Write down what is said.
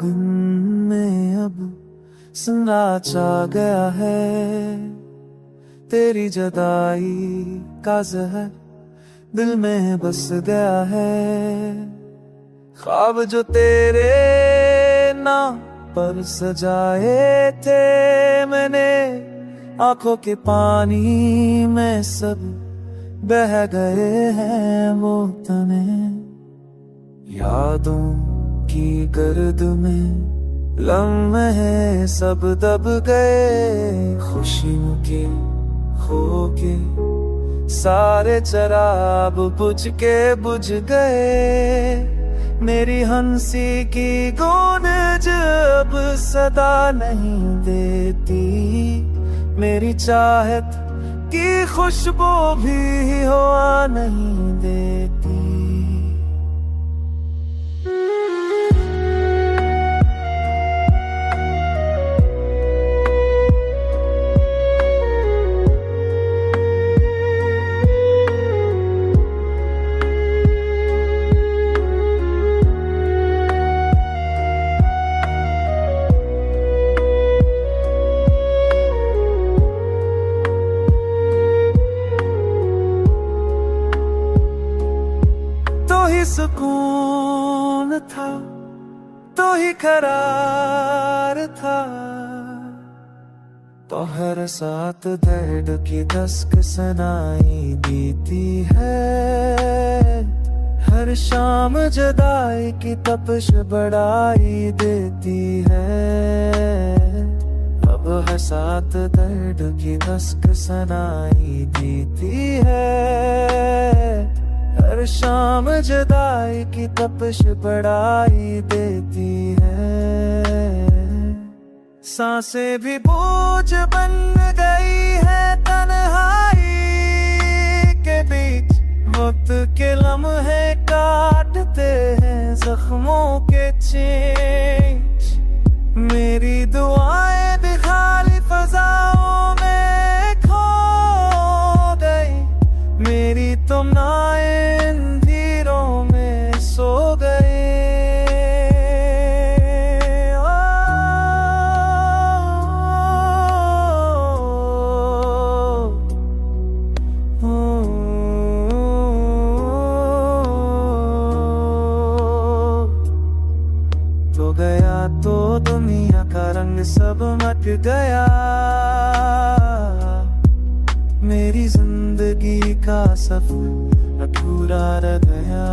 दिन में अब सन्ना चा गया है, तेरी जुदाई का जहर दिल में बस गया है। ख्वाब जो तेरे नाम पर सजाए थे मैंने, आंखों के पानी में सब बह गए हैं वो तने। यादों की गर्द में लम्हे सब दब गए, खुशियों के खो के सारे चराग बुझ के बुझ गए। मेरी हंसी की गूंज अब सदा नहीं देती, मेरी चाहत की खुशबू भी हवा नहीं देती। तो ही सुकून था, तो ही करार था, तो हर साथ दर्द की दस्तक सुनाई देती है। हर शाम जुदाई की तपिश बढ़ाई देती है। अब हर साथ दर्द की दस्तक सुनाई देती है। हर शाम जुदाई की तपिश बढ़ाई देती है। सांसें भी बोझ बन गई है तन्हाई के बीच, वक्त के लम्हे काटते हैं जख्मों के चींच। मेरी दुआएं भी खाली फजाओं में खो गई, मेरी तमन्नाएं अंधेरों में सो गए। तो गया तो दुनिया का रंग सब मट गया, मेरी जिंदगी का सफर अधूरा रह गया।